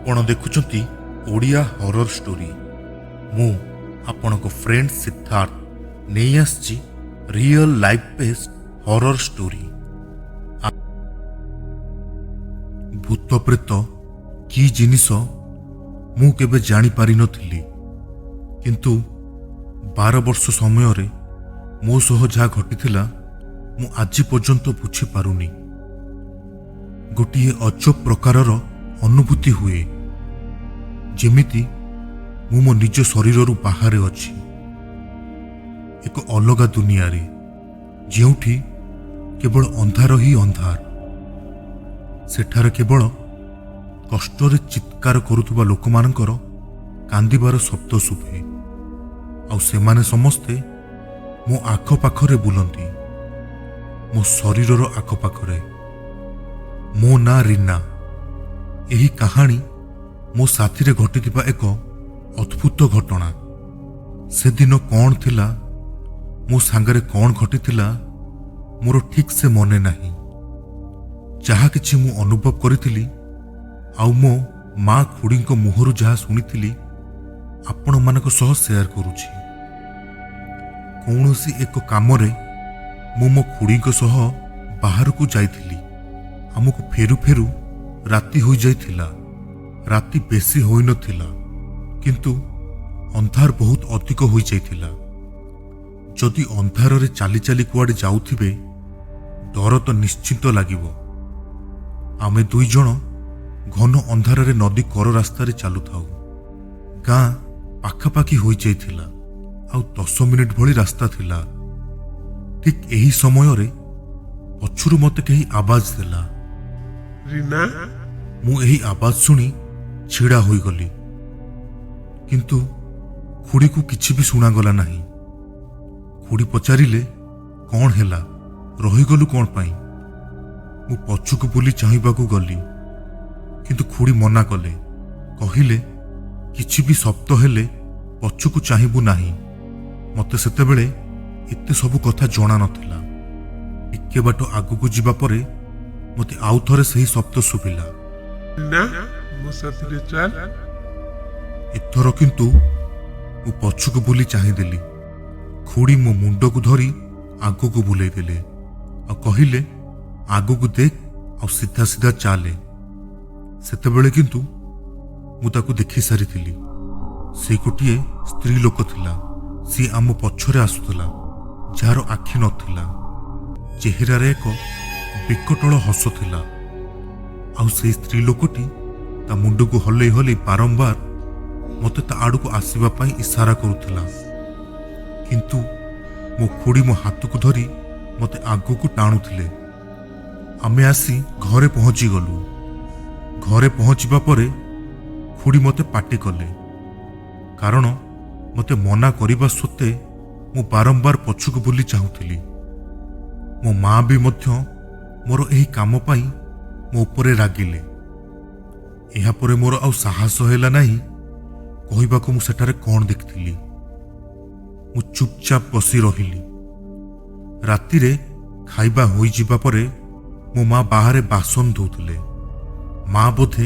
आपण देखुचंती Odia horror story. मु आपणको friend Siddharth नहीं आसी real life based horror story. भूत प्रेत की जिनिस मु केबे जानी पारि नथिली, किंतु 12 वर्ष समय रे मो सह जा घटिथिला मु आज पर्यंत बुझी पारुनी। गोटिए अजब प्रकारर अनुभूति हुए, जेमिति मु मो निज शरीर रु बाहर अछि, एक अलगा दुनिया रे जेउठी केवल अंधार ही अंधार। सेठार केवल कष्टरे चित्कार करुथुबा लोकमानंकर कांदिबार शब्द शुभे, आउ सेमाने समस्ते मो आख पाखरे बुलंती, मो शरीरर आख पाखरे। मो ना रीना। एही कहानी मो साथी रे घटिथिबा एक अद्भुत घटना। से दिन कौन थिला, मो सांगरे कौन घटिथिला मोर ठीक से मने नाही। जहा किछि मु अनुभव करिथिली आउ मो माँ खुड़ी मुहरु जहा सुनिथिली आपण मानक सह शेयर करुछि। कौनसी एक कामरे मु मो खुड़ी सह बाहर को जाइथिली। हमको फेरु फेरु राति हो जाइथिला। राति बेसी होई नथिला, किंतु अंधार बहुत अधिक हो जाइथिला। जदि अंधार रे चाली चाली कुआडे जाउथिबे डर तो निश्चिंत लागिबो। आमे दुई जण घन अंधार रे नदी कर रास्ता रे चालु थाउ। गाँ पाखापाखी हो जाइथिला, आउ 10 मिनिट भली रास्ता थिला। ठीक एही समय रे पछुरु मते कही आवाज देला, रीना। मु एही आवाज सुनी छिड़ा होई गली, किंतु खुड़ी को किछि भी सुना गला नहीं। खुड़ी पचारिले कौन हैला, रही गलु कौन पाई। मु पछुक बुली चाहिबाकू गली, किंतु खुड़ी मना कले। कहिले किछि भी शब्द हेले पछुक चाहिबू नाही। मते सेतेबेले एते सब कथा जणा नथिला। टिके बाट आगुकू जिबा परे मते आउ थरे सही शब्द सुबिला, ना मो साथी चल। एथर किंतु मु पछुक बुली चाहिदेली। खुड़ी मो मुंड को धरी आगु को बुलाई देले आ कहिले आगु को देख आ सीधा सीधा चाले। सेतेबेले किंतु मु ताकू देखि सारी थिली। से गोटिए स्त्री लोक थिला। सी आम पछरे आसुथला, जार आखि नथिला। चेहरा रे एक बिकटल हस थिला। आउ से स्त्री लोकटी ता मुंड को हल्ले हल्ले बारंबार मते ता आड़ को आसीबा पई इशारा करुथिला, किंतु मो खुड़ी मो हाथ को धरी मते आगु को टाणुथिले। आमे आसी घरे पहुंची गलु। घरे पहुंचीबा परे खुड़ी मते पाटी कले, कारण मते मना करिबा सत्ते मु बारंबार पछुक बुली चाहुथिली। मो माँ भी मध्य मोर एही काम पाई मो उपरे रागिले। एहा परे मोर आउ साहस हैला नाही कहिबाकू मु सेठारे कौन देखथिली। मु चुपचाप बसी रहिली। राति रे खाइबा होई जिबा परे मो माँ बाहरे बासन धोउथिले। माँ बोधे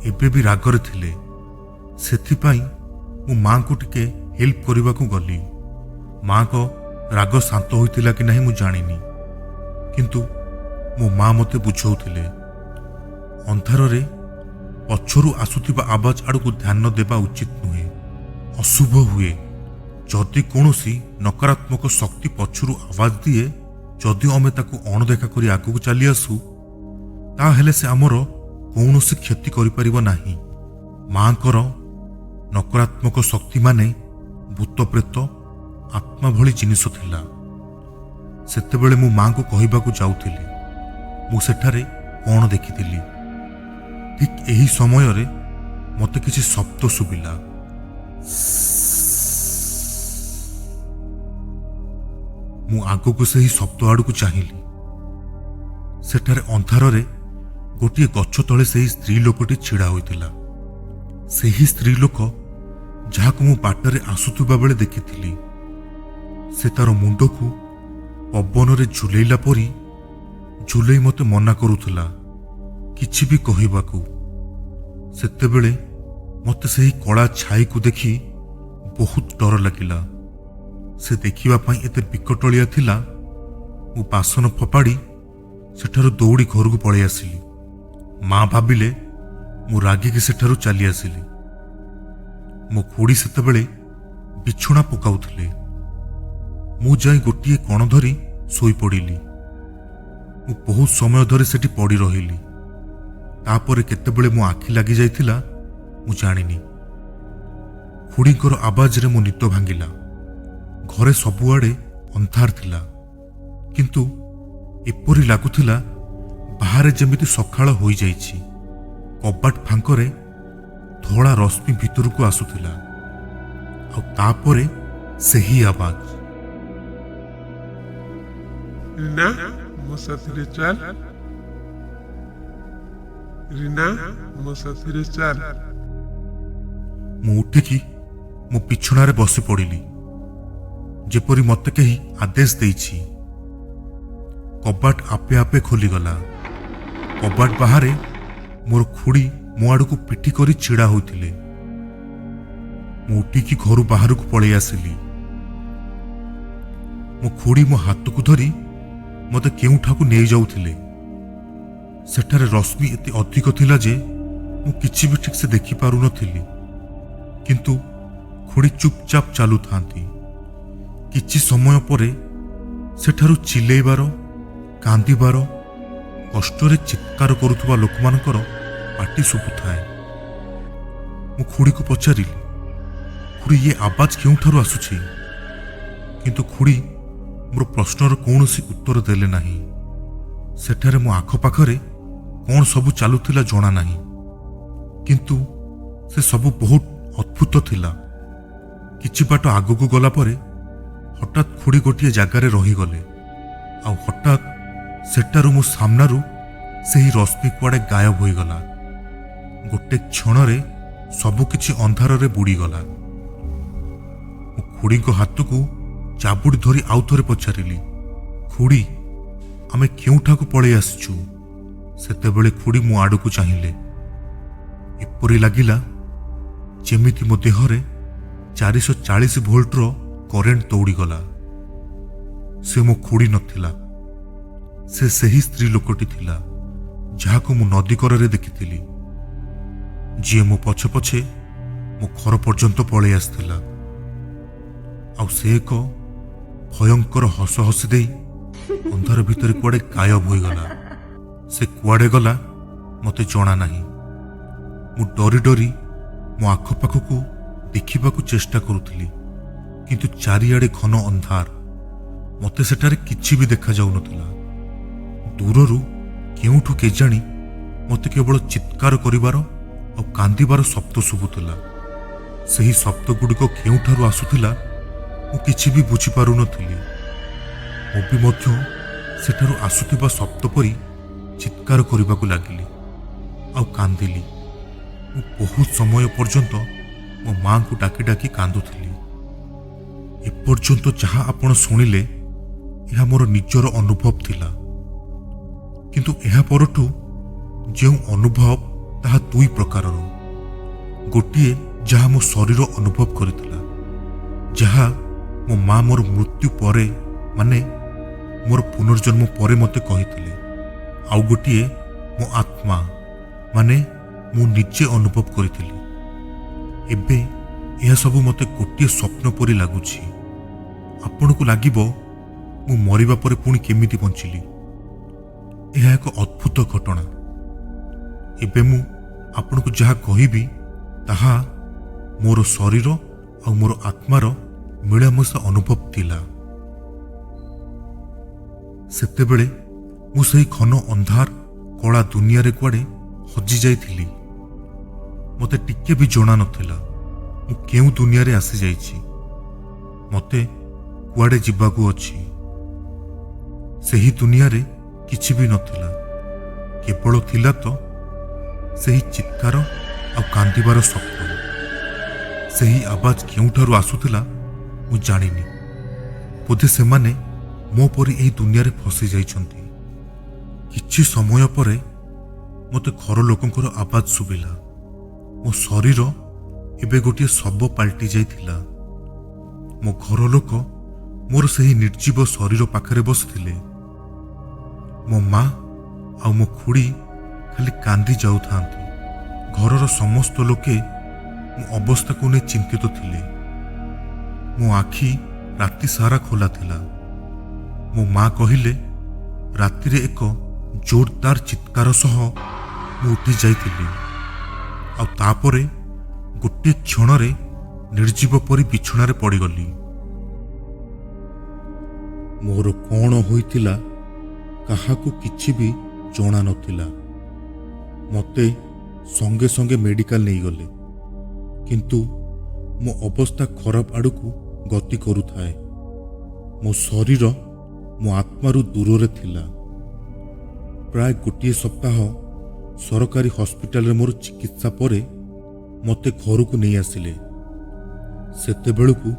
एबे भी रागरे थिले। सेथिपाई मु माँ को टिके हेल्प करिबाकू गली। माँ को राग शांत होइतिला कि नहीं मु जानिनी, किंतु मो माँ मते बुझौथिले अंधार रे पछरु आसुथिबा आवाज आड़ को ध्यान देबा उचित नुहे, अशुभ हुए। जदि कौनसी नकारात्मक शक्ति पछरु आवाज दिए, जदि आमे ताकू अणदेखा करी आगू चली आसु, ताहेले से आमर कौनसी क्षति करि परिबो नाही। माँकर नकारात्मक शक्ति माने भूत प्रेत आत्मा भली जिनिस थिला। सेतेबेले मु माँ को कहिबाकू जाउथिली मु सेठारे कौन देखिथिली। ठीक एही समय रे मते किछि शब्द सुबिला। मु आगो को सही शब्द आड़ को चाहिली। सेठारे अंधार रे गोटिए गछ तले सही स्त्री लोकटी छिड़ा होइतिला। सही स्त्री लोक जहाको मु बाटरे आसुथुबा बेले देखिथिली। से तार मुंड को पवन रे झुलेइला परी झुलेई मते मना करुथला किछि भी कहिबाकू। ସେତେବେଳେ ମୋତେ ସେହି କଳା ଛାଇକୁ ଦେଖି ବହୁତ ଡର ଲାଗିଲା। ସେ ଦେଖିବା ପାଇଁ ଏତେ ବିକଟଳିଆ ଥିଲା। ମୁଁ ବାସନ ଫୋପାଡ଼ି ସେଠାରୁ ଦୌଡ଼ି ଘରକୁ ପଳେଇ ଆସିଲି। ମା ଭାବିଲେ ମୁଁ ରାଗିକି ସେଠାରୁ ଚାଲି ଆସିଲି। ମୋ ଖୁଡ଼ୀ ସେତେବେଳେ ବିଛଣା ପକାଉଥିଲେ। ମୁଁ ଯାଇ ଗୋଟିଏ କଣ ଧରି ଶୋଇପଡ଼ିଲି। ମୁଁ ବହୁତ ସମୟ ଧରି ସେଠି ପଡ଼ି ରହିଲି। ତାପରେ କେତେବେଳେ ମୋ ଆଖି ଲାଗି ଯାଇଥିଲା ମୁଁ ଜାଣିନି। ଖୁଡ଼ୀଙ୍କର ଆବାଜରେ ମୋ ନିଦ ଭାଙ୍ଗିଲା। ଘରେ ସବୁଆଡ଼େ ଅନ୍ଧାର ଥିଲା, କିନ୍ତୁ ଏପରି ଲାଗୁଥିଲା ବାହାରେ ଯେମିତି ସକାଳ ହୋଇଯାଇଛି। କବାଟ ଫାଙ୍କରେ ଧଳା ରଶ୍ମି ଭିତରକୁ ଆସୁଥିଲା, ଆଉ ତାପରେ ସେହି ଆବାଜ। रीना ମୋ ସାଥିରେ ଚାଲ। रीना ମୋ ସାଥିରେ ଚାଲ। ମୁଁ ଉଠିକି ମୋ ବିଛଣାରେ ବସି ପଡ଼ିଲି, ଯେପରି ମୋତେ କେହି ଆଦେଶ ଦେଇଛି। କବାଟ ଆପେ ଆପେ ଖୋଲିଗଲା। କବାଟ ବାହାରେ ମୋର ଖୁଡ଼ୀ ମୋ ଆଡ଼କୁ ପିଠି କରି ଛିଡ଼ା ହୋଇଥିଲେ। ମୁଁ ଉଠିକି ଘରୁ ବାହାରକୁ ପଳେଇ ଆସିଲି। ମୋ ଖୁଡ଼ୀ ମୋ ହାତକୁ ଧରି ମୋତେ କେଉଁଠାକୁ ନେଇଯାଉଥିଲେ। ସେଠାରେ ରଶ୍ମି ଏତେ ଅଧିକ ଥିଲା ଯେ ମୁଁ କିଛି ବି ଠିକ୍ ସେ ଦେଖିପାରୁନଥିଲି, କିନ୍ତୁ ଖୁଡ଼ୀ ଚୁପଚାପ ଚାଲୁଥାନ୍ତି। କିଛି ସମୟ ପରେ ସେଠାରୁ ଚିଲେଇବାର, କାନ୍ଦିବାର, କଷ୍ଟରେ ଚିତ୍କାର କରୁଥିବା ଲୋକମାନଙ୍କର ପାଟି ଶୁଭୁଥାଏ। ମୁଁ ଖୁଡ଼ୀକୁ ପଚାରିଲି, ଖୁଡ଼ୀ ଇଏ ଆବାଜ କେଉଁଠାରୁ ଆସୁଛି? କିନ୍ତୁ ଖୁଡ଼ୀ ମୋର ପ୍ରଶ୍ନର କୌଣସି ଉତ୍ତର ଦେଲେ ନାହିଁ। ସେଠାରେ ମୋ ଆଖପାଖରେ କ'ଣ ସବୁ ଚାଲୁଥିଲା ଜଣା ନାହିଁ, କିନ୍ତୁ ସେ ସବୁ ବହୁତ ଅଦ୍ଭୁତ ଥିଲା। କିଛି ବାଟ ଆଗକୁ ଗଲା ପରେ ହଠାତ୍ ଖୁଡ଼ୀ ଗୋଟିଏ ଜାଗାରେ ରହିଗଲେ, ଆଉ ହଠାତ୍ ସେଠାରୁ ମୋ ସାମ୍ନାରୁ ସେହି ରଶ୍ମି କୁଆଡ଼େ ଗାୟବ ହୋଇଗଲା। ଗୋଟେ କ୍ଷଣରେ ସବୁକିଛି ଅନ୍ଧାରରେ ବୁଡ଼ିଗଲା। ମୁଁ ଖୁଡ଼ୀଙ୍କ ହାତକୁ ଚାବୁଡ଼ି ଧରି ଆଉ ଥରେ ପଚାରିଲି, ଖୁଡ଼ୀ ଆମେ କେଉଁଠାକୁ ପଳେଇ ଆସିଛୁ? ସେତେବେଳେ ଖୁଡ଼ୀ ମୋ ଆଡ଼କୁ ଚାହିଁଲେ। ଏପରି ଲାଗିଲା ଯେମିତି ମୋ ଦେହରେ 440 ଭୋଲ୍ଟର କରେଣ୍ଟ ଦୌଡ଼ିଗଲା। ସେ ମୋ ଖୁଡ଼ୀ ନଥିଲା, ସେ ସେହି ସ୍ତ୍ରୀ ଲୋକଟି ଥିଲା ଯାହାକୁ ମୁଁ ନଦୀ କରରେ ଦେଖିଥିଲି, ଯିଏ ମୋ ପଛେ ପଛେ ମୋ ଘର ପର୍ଯ୍ୟନ୍ତ ପଳେଇ ଆସିଥିଲା। ଆଉ ସେ ଏକ ଭୟଙ୍କର ହସ ହସି ଦେଇ ଅନ୍ଧାର ଭିତରେ କୁଆଡ଼େ ଗାୟବ ହୋଇଗଲା। ସେ କୁଆଡ଼େ ଗଲା ମୋତେ ଜଣା ନାହିଁ। ମୁଁ ଡରି ଡରି ମୋ ଆଖପାଖକୁ ଦେଖିବାକୁ ଚେଷ୍ଟା କରୁଥିଲି, କିନ୍ତୁ ଚାରିଆଡ଼େ ଘନ ଅନ୍ଧାର। ମୋତେ ସେଠାରେ କିଛି ବି ଦେଖାଯାଉନଥିଲା। ଦୂରରୁ କେଉଁଠୁ କେଜାଣି ମୋତେ କେବଳ ଚିତ୍କାର କରିବାର ଆଉ କାନ୍ଦିବାର ଶବ୍ଦ ଶୁଭୁଥିଲା। ସେହି ଶବ୍ଦଗୁଡ଼ିକ କେଉଁଠାରୁ ଆସୁଥିଲା ମୁଁ କିଛି ବି ବୁଝିପାରୁନଥିଲି। ମୁଁ ବି ମଧ୍ୟ ସେଠାରୁ ଆସୁଥିବା ଶବ୍ଦ ପରି ଚିତ୍କାର କରିବାକୁ ଲାଗିଲି ଆଉ କାନ୍ଦିଲି। ମୁଁ ବହୁତ ସମୟ ପର୍ଯ୍ୟନ୍ତ ମୋ ମାଆଙ୍କୁ ଡାକି ଡାକି କାନ୍ଦୁଥିଲି। ଏପର୍ଯ୍ୟନ୍ତ ଯାହା ଆପଣ ଶୁଣିଲେ ଏହା ମୋର ନିଜର ଅନୁଭବ ଥିଲା, କିନ୍ତୁ ଏହା ପରଠୁ ଯେଉଁ ଅନୁଭବ ତାହା ଦୁଇ ପ୍ରକାରର। ଗୋଟିଏ ଯାହା ମୋ ଶରୀର ଅନୁଭବ କରିଥିଲା, ଯାହା ମୋ ମା ମୋର ମୃତ୍ୟୁ ପରେ, ମାନେ ମୋର ପୁନର୍ଜନ୍ମ ପରେ ମୋତେ କହିଥିଲେ। ଆଉ ଗୋଟିଏ ମୋ ଆତ୍ମା, ମାନେ ମୁଁ ନିଜେ ଅନୁଭବ କରିଥିଲି। ଏବେ ଏହା ସବୁ ମୋତେ ଗୋଟିଏ ସ୍ୱପ୍ନ ପରି ଲାଗୁଛି। ଆପଣଙ୍କୁ ଲାଗିବ ମୁଁ ମରିବା ପରେ ପୁଣି କେମିତି ବଞ୍ଚିଲି? ଏହା ଏକ ଅଦ୍ଭୁତ ଘଟଣା। ଏବେ ମୁଁ ଆପଣଙ୍କୁ ଯାହା କହିବି ତାହା ମୋର ଶରୀର ଆଉ ମୋର ଆତ୍ମାର ମିଳାମିଶା ଅନୁଭବ ଥିଲା। ସେତେବେଳେ ମୁଁ ସେହି ଘନ ଅନ୍ଧାର କଳା ଦୁନିଆରେ କୁଆଡ଼େ ହଜି ଯାଇଥିଲି। ମୋତେ ଟିକେ ବି ଜଣା ନଥିଲା ମୁଁ କେଉଁ ଦୁନିଆରେ ଆସିଯାଇଛି, ମୋତେ କୁଆଡ଼େ ଯିବାକୁ ଅଛି। ସେହି ଦୁନିଆରେ କିଛି ବି ନଥିଲା, କେବଳ ଥିଲା ତ ସେହି ଚିତ୍କାର ଆଉ କାନ୍ଦିବାର ଶବ୍ଦ। ସେହି ଆବାଜ କେଉଁଠାରୁ ଆସୁଥିଲା ମୁଁ ଜାଣିନି। ବୋଧେ ସେମାନେ ମୋ ପରି ଏହି ଦୁନିଆରେ ଫସି ଯାଇଛନ୍ତି। କିଛି ସମୟ ପରେ ମୋତେ ଘର ଲୋକଙ୍କର ଆବାଜ ଶୁଭିଲା। ମୋ ଶରୀର ଏବେ ଗୋଟିଏ ଶବ ପାଲଟି ଯାଇଥିଲା। ମୋ ଘର ଲୋକ ମୋର ସେହି ନିର୍ଜୀବ ଶରୀର ପାଖରେ ବସିଥିଲେ। ମୋ ମା ଆଉ ମୋ ଖୁଡ଼ି ଖାଲି କାନ୍ଦି ଯାଉଥାନ୍ତି। ଘରର ସମସ୍ତ ଲୋକେ ମୋ ଅବସ୍ଥାକୁ ନେଇ ଚିନ୍ତିତ ଥିଲେ। ମୋ ଆଖି ରାତି ସାରା ଖୋଲା ଥିଲା। ମୋ ମା କହିଲେ ରାତିରେ ଏକ ଜୋରଦାର ଚିତ୍କାର ସହ ମୁଁ ଉଠି ଯାଇଥିଲି, ଆଉ ତାପରେ ଗୋଟିଏ କ୍ଷଣରେ ନିର୍ଜୀବ ପରି ବିଛଣାରେ ପଡ଼ିଗଲି। ମୋର କ'ଣ ହୋଇଥିଲା କାହାକୁ କିଛି ବି ଜଣା ନଥିଲା। ମୋତେ ସଙ୍ଗେ ସଙ୍ଗେ ମେଡିକାଲ ନେଇଗଲେ, କିନ୍ତୁ ମୋ ଅବସ୍ଥା ଖରାପ ଆଡ଼କୁ ଗତି କରୁଥାଏ। ମୋ ଶରୀର ମୋ ଆତ୍ମାରୁ ଦୂରରେ ଥିଲା। ପ୍ରାୟ ଗୋଟିଏ ସପ୍ତାହ ସରକାରୀ ହସ୍ପିଟାଲରେ ମୋର ଚିକିତ୍ସା ପରେ ମୋତେ ଘରକୁ ନେଇ ଆସିଲେ। ସେତେବେଳକୁ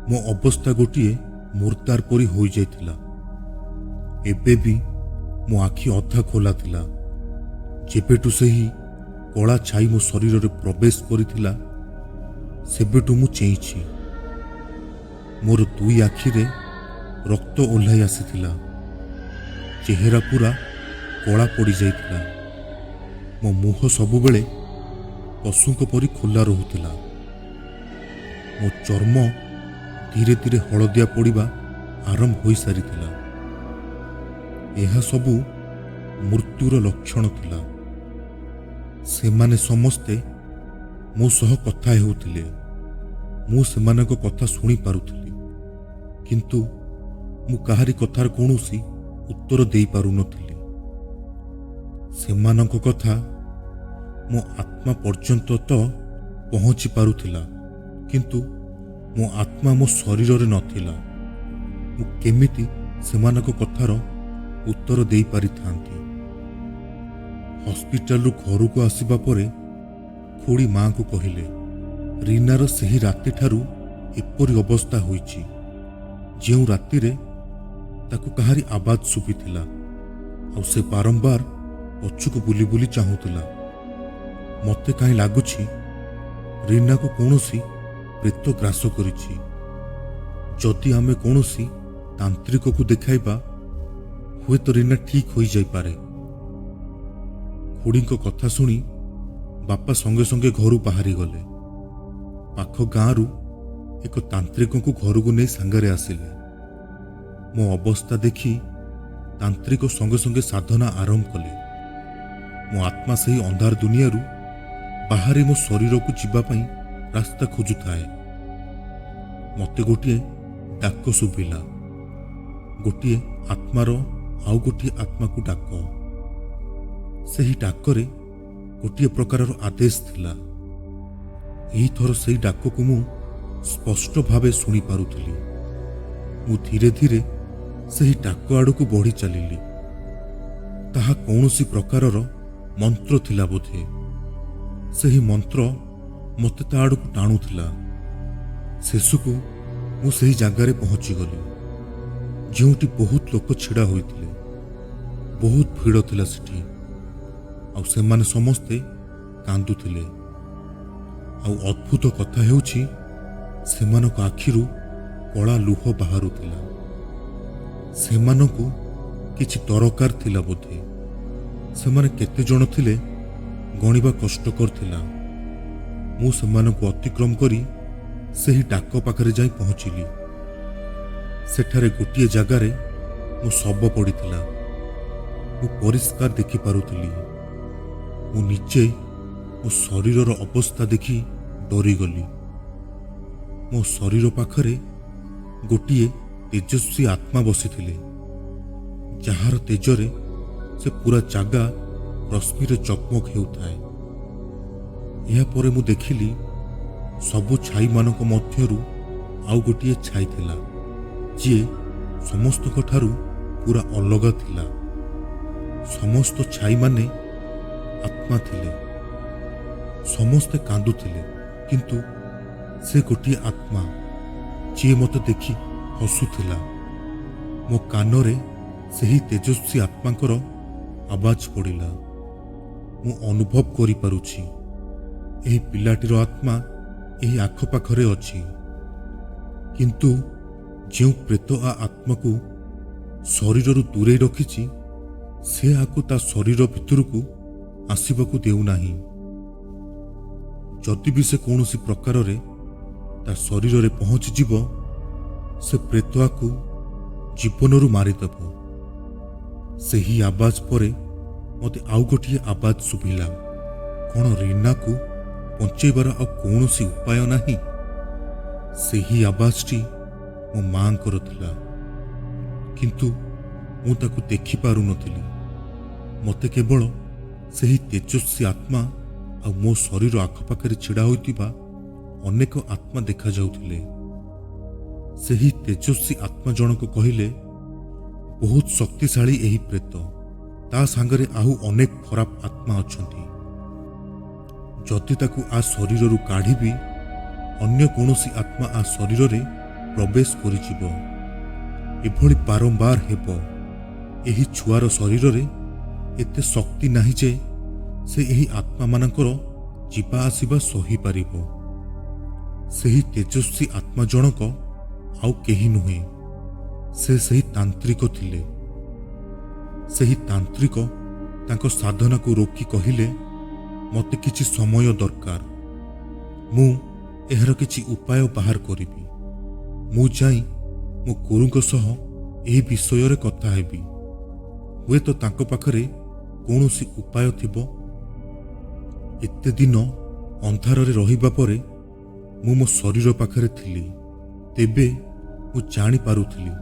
ମୋ ଅବସ୍ଥା ଗୋଟିଏ ମୁର୍ଦାର ପରି ହୋଇଯାଇଥିଲା। ଏବେ ବି ମୋ ଆଖି ଅଧା ଖୋଲା ଥିଲା। ଯେବେଠୁ ସେହି କଳା ଛାଇ ମୋ ଶରୀରରେ ପ୍ରବେଶ କରିଥିଲା, ସେବେଠୁ ମୁଁ ଚେଇଁଛି। ମୋର ଦୁଇ ଆଖିରେ ରକ୍ତ ଓହ୍ଲାଇ ଆସିଥିଲା। ଚେହେରା ପୁରା କଳା ପଡ଼ିଯାଇଥିଲା। ମୋ ମୁହଁ ସବୁବେଳେ ପଶୁଙ୍କ ପରି ଖୋଲା ରହୁଥିଲା। ମୋ ଚର୍ମ ଧୀରେ ଧୀରେ ହଳଦିଆ ପଡ଼ିବା ଆରମ୍ଭ ହୋଇସାରିଥିଲା। ଏହା ସବୁ ମୃତ୍ୟୁର ଲକ୍ଷଣ ଥିଲା। ସେମାନେ ସମସ୍ତେ ମୋ ସହ କଥା ହେଉଥିଲେ। ମୁଁ ସେମାନଙ୍କ କଥା ଶୁଣିପାରୁଥିଲି, କିନ୍ତୁ ମୁଁ କାହାରି କଥାର କୌଣସି ଉତ୍ତର ଦେଇପାରୁନଥିଲି। ସେମାନଙ୍କ କଥା ମୋ ଆତ୍ମା ପର୍ଯ୍ୟନ୍ତ ତ ପହଞ୍ଚି ପାରୁଥିଲା, କିନ୍ତୁ ମୋ ଆତ୍ମା ମୋ ଶରୀରରେ ନଥିଲା। ମୁଁ କେମିତି ସେମାନଙ୍କ କଥାର ଉତ୍ତର ଦେଇପାରିଥାନ୍ତି? ହସ୍ପିଟାଲରୁ ଘରକୁ ଆସିବା ପରେ ଖୁଡ଼ି ମାଙ୍କୁ କହିଲେ, ରୀନାର ସେହି ରାତିଠାରୁ ଏପରି ଅବସ୍ଥା ହୋଇଛି। ଯେଉଁ ରାତିରେ ତାକୁ କାହାରି ଆବାଜ ଶୁଭିଥିଲା, ଆଉ ସେ ବାରମ୍ବାର ପଛକୁ ବୁଲି ବୁଲି ଚାହୁଁଥିଲା। ମୋତେ କାହିଁ ଲାଗୁଛି ରୀନାକୁ କୌଣସି ପ୍ରେତ ଗ୍ରାସ କରିଛି। ଯଦି ଆମେ କୌଣସି ତାନ୍ତ୍ରିକକୁ ଦେଖାଇବା, ହୁଏତ ରୀନା ଠିକ୍ ହୋଇଯାଇପାରେ। ଖୁଡ଼ିଙ୍କ କଥା ଶୁଣି ବାପା ସଙ୍ଗେ ସଙ୍ଗେ ଘରୁ ବାହାରିଗଲେ। ପାଖ ଗାଁରୁ ଏକ ତାନ୍ତ୍ରିକଙ୍କୁ ଘରକୁ ନେଇ ସାଙ୍ଗରେ ଆସିଲେ। ମୋ ଅବସ୍ଥା ଦେଖି ତାନ୍ତ୍ରିକ ସଙ୍ଗେ ସଙ୍ଗେ ସାଧନା ଆରମ୍ଭ କଲେ। ମୋ ଆତ୍ମା ସେହି ଅନ୍ଧାର ଦୁନିଆରୁ ବାହାରି ମୋ ଶରୀରକୁ ଯିବା ପାଇଁ ରାସ୍ତା ଖୋଜୁଥାଏ। ମୋତେ ଗୋଟିଏ ଡାକ ଶୁଭିଲା। ଗୋଟିଏ ଆତ୍ମାର ଆଉ ଗୋଟିଏ ଆତ୍ମାକୁ ଡାକ। ସେହି ଡାକରେ ଗୋଟିଏ ପ୍ରକାରର ଆଦେଶ ଥିଲା। ଏଇଥର ସେହି ଡାକକୁ ମୁଁ ସ୍ପଷ୍ଟ ଭାବେ ଶୁଣିପାରୁଥିଲି। ମୁଁ ଧୀରେ ଧୀରେ ସେହି ଡାକ ଆଡ଼କୁ ବଢ଼ି ଚାଲିଲି। ତାହା କୌଣସି ପ୍ରକାରର ମନ୍ତ୍ର ଥିଲା ବୋଧେ। ସେହି ମନ୍ତ୍ର ମୋତେ ତା ଆଡ଼କୁ ଟାଣୁଥିଲା। ଶେଷକୁ ମୁଁ ସେହି ଜାଗାରେ ପହଞ୍ଚିଗଲି, ଯେଉଁଠି ବହୁତ ଲୋକ ଛିଡ଼ା ହୋଇଥିଲେ। ବହୁତ ଭିଡ଼ ଥିଲା ସେଠି, ଆଉ ସେମାନେ ସମସ୍ତେ କାନ୍ଦୁଥିଲେ। ଆଉ ଅଦ୍ଭୁତ କଥା ହେଉଛି, ସେମାନଙ୍କ ଆଖିରୁ କଳା ଲୁହ ବାହାରୁଥିଲା। ସେମାନଙ୍କୁ କିଛି ଦରକାର ଥିଲା ବୋଧେ। ସେମାନେ କେତେ ଜଣ ଥିଲେ ଗଣିବା କଷ୍ଟକର ଥିଲା। ମୁଁ ସେମାନଙ୍କୁ ଅତିକ୍ରମ କରି ସେହି ଡାକ ପାଖରେ ଯାଇ ପହଞ୍ଚିଲି। ସେଠାରେ ଗୋଟିଏ ଜାଗାରେ ମୋ ଶବ ପଡ଼ିଥିଲା। ମୁଁ ପରିଷ୍କାର ଦେଖିପାରୁଥିଲି। ମୁଁ ନିଜେ ମୋ ଶରୀରର ଅବସ୍ଥା ଦେଖି ଡରିଗଲି। ମୋ ଶରୀର ପାଖରେ ଗୋଟିଏ ତେଜସ୍ୱୀ ଆତ୍ମା ବସିଥିଲେ, ଯାହାର ତେଜରେ ସେ ପୁରା ଜାଗା ରଶ୍ମିରେ ଚକମକ ହେଉଥାଏ। ଏହାପରେ ମୁଁ ଦେଖିଲି ସବୁ ଛାଇମାନଙ୍କ ମଧ୍ୟରୁ ଆଉ ଗୋଟିଏ ଛାଇ ଥିଲା, ଯିଏ ସମସ୍ତଙ୍କ ଠାରୁ ପୁରା ଅଲଗା ଥିଲା। ସମସ୍ତ ଛାଇମାନେ ଆତ୍ମା ଥିଲେ। ସମସ୍ତେ କାନ୍ଦୁଥିଲେ, କିନ୍ତୁ ସେ ଗୋଟିଏ ଆତ୍ମା, ଯିଏ ମୋତେ ଦେଖି ହସୁଥିଲା। ମୋ କାନରେ ସେହି ତେଜସ୍ୱୀ ଆତ୍ମାଙ୍କର ଆବାଜ ପଡ଼ିଲା। ମୁଁ ଅନୁଭବ କରିପାରୁଛି ଏହି ପିଲାଟିର ଆତ୍ମା ଏହି ଆଖପାଖରେ ଅଛି। କିନ୍ତୁ ଯେଉଁ ପ୍ରେତ ଆତ୍ମାକୁ ଶରୀରରୁ ଦୂରେଇ ରଖିଛି ସେ ଆକୁ ତା ଶରୀର ଭିତରକୁ ଆସିବାକୁ ଦେଉନାହିଁ। ଯଦି ବି ସେ କୌଣସି ପ୍ରକାରରେ ତା ଶରୀରରେ ପହଞ୍ଚିଯିବ ସେ ପ୍ରେତ ଆକୁ ଜୀବନରୁ ମାରିଦେବ। ସେହି ଆବାଜ ପରେ ମୋତେ ଆଉ ଗୋଟିଏ ଆବାଜ ଶୁଭିଲା। କ'ଣ ରୀନାକୁ ବଞ୍ଚେଇବାର ଆଉ କୌଣସି ଉପାୟ ନାହିଁ? ସେହି ଆବାଜଟି ମୋ ମାଙ୍କର ଥିଲା, କିନ୍ତୁ ମୁଁ ତାକୁ ଦେଖିପାରୁନଥିଲି। ମୋତେ କେବଳ ସେହି ତେଜସ୍ୱୀ ଆତ୍ମା ଆଉ ମୋ ଶରୀର ଆଖପାଖରେ ଛିଡ଼ା ହୋଇଥିବା ଅନେକ ଆତ୍ମା ଦେଖାଯାଉଥିଲେ। ସେହି ତେଜସ୍ୱୀ ଆତ୍ମା ଜଣକ କହିଲେ, ବହୁତ ଶକ୍ତିଶାଳୀ ଏହି ପ୍ରେତ, ତା ସାଙ୍ଗରେ ଆଉ ଅନେକ ଖରାପ ଆତ୍ମା ଅଛନ୍ତି। ଯଦି ତାକୁ ଆ ଶରୀରରୁ କାଢ଼ିବି ଅନ୍ୟ କୌଣସି ଆତ୍ମା ଆ ଶରୀରରେ ପ୍ରବେଶ କରିଯିବ। ଏଭଳି ବାରମ୍ବାର ହେବ। ଏହି ଛୁଆର ଶରୀରରେ ଏତେ ଶକ୍ତି ନାହିଁ ଯେ ସେ ଏହି ଆତ୍ମାମାନଙ୍କର ଯିବା ଆସିବା ସହିପାରିବ। ସେହି ତେଜସ୍ୱୀ ଆତ୍ମା ଜଣକ ଆଉ କେହି ନୁହେଁ, ସେ ସେହି ତାନ୍ତ୍ରିକ ଥିଲେ। ସେହି ତାନ୍ତ୍ରିକ ତାଙ୍କ ସାଧନାକୁ ରୋକି କହିଲେ, ମୋତେ କିଛି ସମୟ ଦରକାର, ମୁଁ ଏହାର କିଛି ଉପାୟ ବାହାର କରିବି। ମୁଁ ଯାଇ ମୋ ଗୁରୁଙ୍କ ସହ ଏହି ବିଷୟରେ କଥା ହେବି। ହୁଏତ ତାଙ୍କ ପାଖରେ କୌଣସି ଉପାୟ ଥିବ। ଏତେ ଦିନ ଅନ୍ଧାରରେ ରହିବା ପରେ ମୁଁ ମୋ ଶରୀର ପାଖରେ ଥିଲି। ତେବେ ମୁଁ ଜାଣିପାରୁଥିଲି